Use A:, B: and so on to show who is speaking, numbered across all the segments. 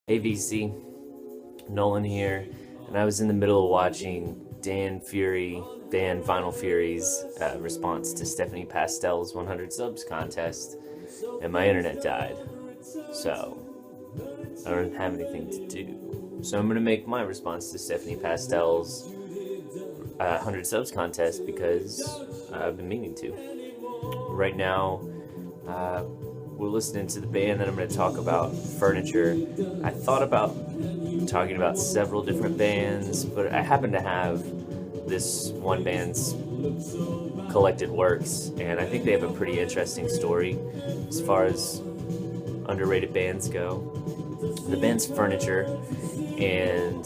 A: AVC, Nolan here, and I was in the middle of watching Dan Vinyl Fury's response to Stephanie Pastel's 100 subs contest, and my internet died. So, I don't have anything to do. So I'm going to make my response to Stephanie Pastel's 100 subs contest because I've been meaning to. Right now, we're listening to the band that I'm going to talk about, Furniture. I thought about talking about several different bands, but I happen to have this one band's collected works, and I think they have a pretty interesting story as far as underrated bands go. The band's Furniture, and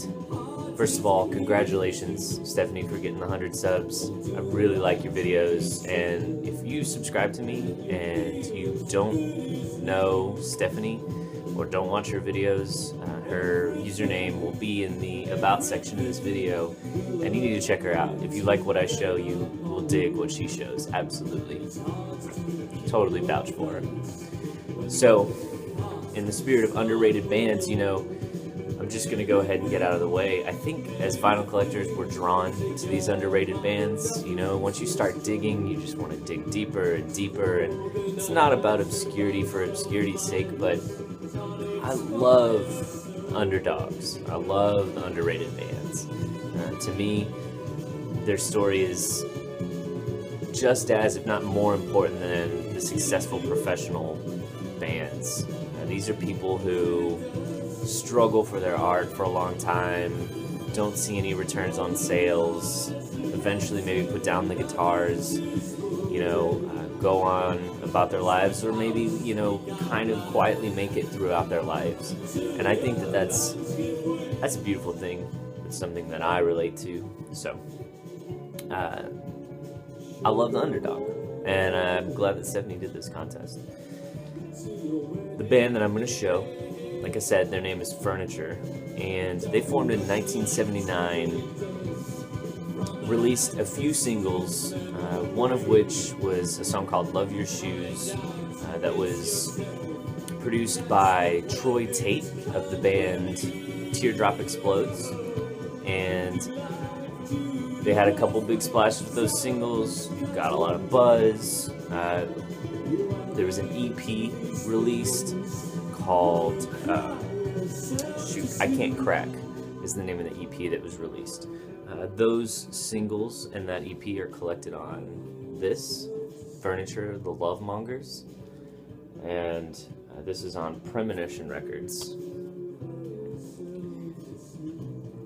A: first of all, congratulations, Stephanie, for getting the 100 subs. I really like your videos, and if you subscribe to me and you don't know Stephanie or don't watch her videos, her username will be in the About section of this video, and you need to check her out. If you like what I show, you will dig what she shows. Absolutely. Totally vouch for her. So, in the spirit of underrated bands, I'm just going to go ahead and get out of the way. I think as vinyl collectors, we're drawn to these underrated bands. Once you start digging, you just want to dig deeper and deeper, and it's not about obscurity for obscurity's sake, but I love Underdogs. I love the underrated bands. To me, their story is just as, if not more important than the successful professional bands. These are people who struggle for their art for a long time, don't see any returns on sales, eventually maybe put down the guitars, go on about their lives, or maybe, kind of quietly make it throughout their lives. And I think that's a beautiful thing. It's something that I relate to. So, I love the Underdog, and I'm glad that Stephanie did this contest. The band that I'm going to show, like I said, their name is Furniture, and they formed in 1979, released a few singles, one of which was a song called Love Your Shoes, that was produced by Troy Tate of the band Teardrop Explodes, and they had a couple big splashes with those singles, got a lot of buzz. There was an EP released called I Can't Crack is the name of the EP that was released. Those singles and that EP are collected on this, Furniture, The Lovemongers, and this is on Premonition Records.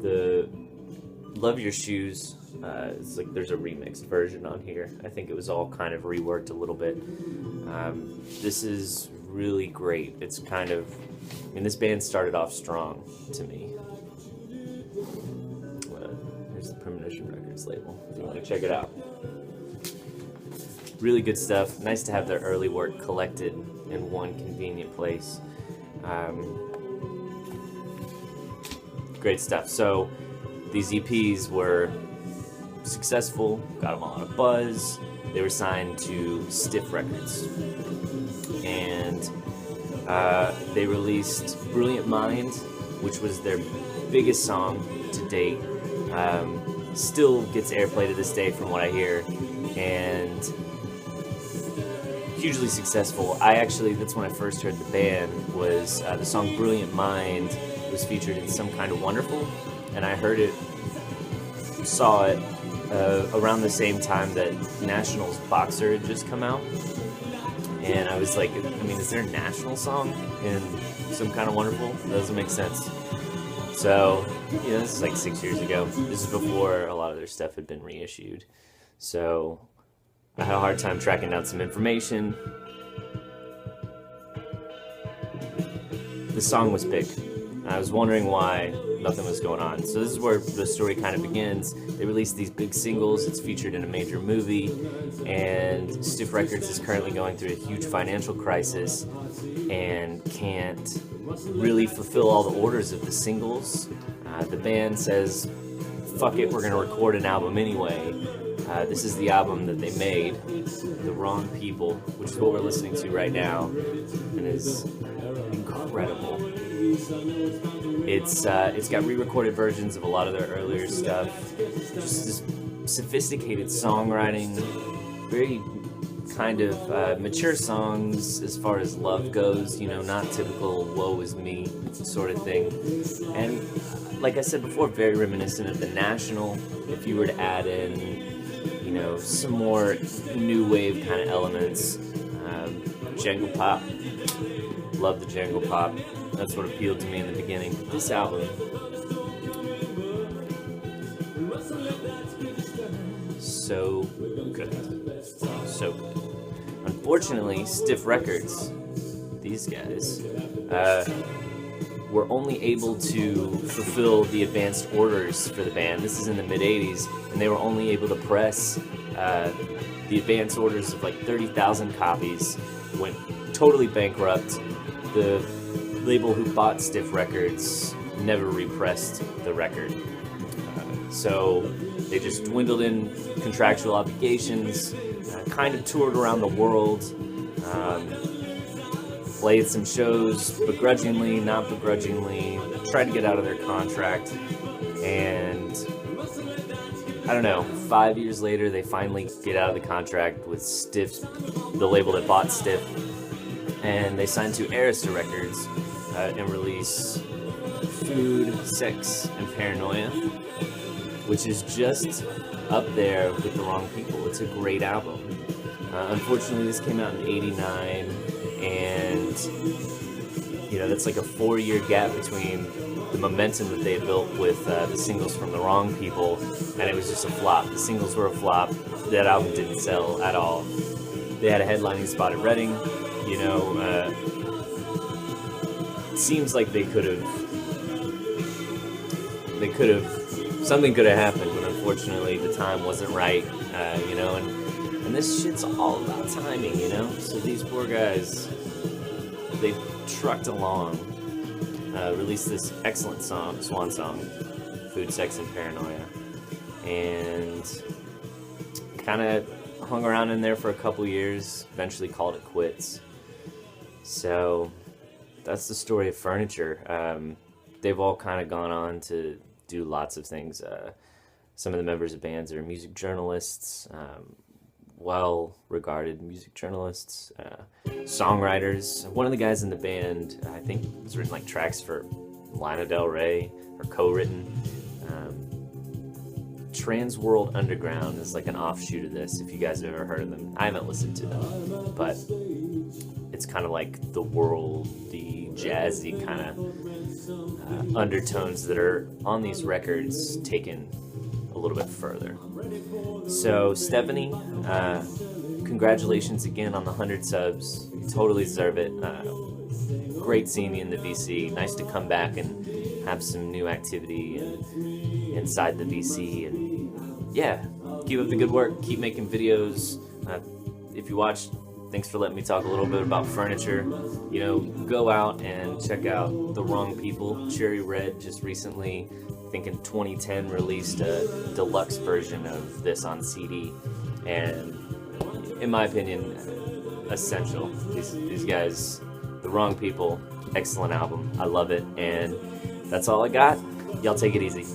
A: The Love Your Shoes, it's like there's a remixed version on here. I think it was all kind of reworked a little bit. This is really great. It's this band started off strong to me. Here's the Premonition Records label, if you want to check it out. Really good stuff. Nice to have their early work collected in one convenient place. Great stuff. So, these EPs were successful, got them a lot of buzz. They were signed to Stiff Records, and they released Brilliant Mind, which was their biggest song to date. Still gets airplay to this day from what I hear, and hugely successful. That's when I first heard the band, was the song Brilliant Mind was featured in Some Kind of Wonderful, and I saw it around the same time that National's Boxer had just come out, and I was like, is there a National song in Some Kind of Wonderful? That doesn't make sense. So, this is like 6 years ago. This is before a lot of their stuff had been reissued. So, I had a hard time tracking down some information. The song was big. I was wondering why nothing was going on. So this is where the story kind of begins. They released these big singles. It's featured in a major movie, and Stiff Records is currently going through a huge financial crisis and can't really fulfill all the orders of the singles. The band says, fuck it, we're going to record an album anyway. This is the album that they made, The Wrong People, which is what we're listening to right now, and is incredible. It's got re-recorded versions of a lot of their earlier stuff. Just this sophisticated songwriting, very kind of mature songs as far as love goes, you know, not typical woe is me sort of thing. And like I said before, very reminiscent of The National. If you were to add in, you know, some more new wave kind of elements, jangle pop, love the jangle pop. That's what appealed to me in the beginning. This album, so good, so good. Unfortunately, Stiff Records, these guys, were only able to fulfill the advanced orders for the band. This is in the mid-'80s, and they were only able to press the advance orders of like 30,000 copies. Went totally bankrupt. The label who bought Stiff Records never repressed the record. So they just dwindled in contractual obligations, kind of toured around the world, played some shows begrudgingly, not begrudgingly, tried to get out of their contract, and I don't know, 5 years later they finally get out of the contract with Stiff, the label that bought Stiff, and they signed to Arista Records and release Food, Sex, and Paranoia, which is just up there with The Wrong People. It's a great album. Unfortunately, this came out in '89, and you know, that's like a 4-year gap between the momentum that they had built with the singles from The Wrong People, and it was just a flop. The singles were a flop. That album didn't sell at all. They had a headlining spot at Reading. You know, it seems like they could have, something could have happened, but unfortunately the time wasn't right, you know, and this shit's all about timing, you know, so these poor guys, they trucked along, released this excellent song, swan song, Food, Sex, and Paranoia, and kind of hung around in there for a couple years, eventually called it quits. So that's the story of Furniture. They've all kind of gone on to do lots of things. Some of the members of bands are music journalists, well-regarded music journalists, songwriters. One of the guys in the band, I think, has written like tracks for Lana Del Rey, or co-written. Transworld Underground is like an offshoot of this, if you guys have ever heard of them. I haven't listened to them, but it's kind of like the worldy, jazzy kind of undertones that are on these records taken a little bit further. So Stephanie, congratulations again on the 100 subs. You totally deserve it. Great seeing you in the VC. Nice to come back and have some new activity inside the VC. And yeah, keep up the good work. Keep making videos. If you watched, thanks for letting me talk a little bit about Furniture. You know, go out and check out The Wrong People. Cherry Red just recently, I think in 2010, released a deluxe version of this on CD, and in my opinion, essential. These guys, The Wrong People, excellent album. I love it, and that's all I got. Y'all take it easy.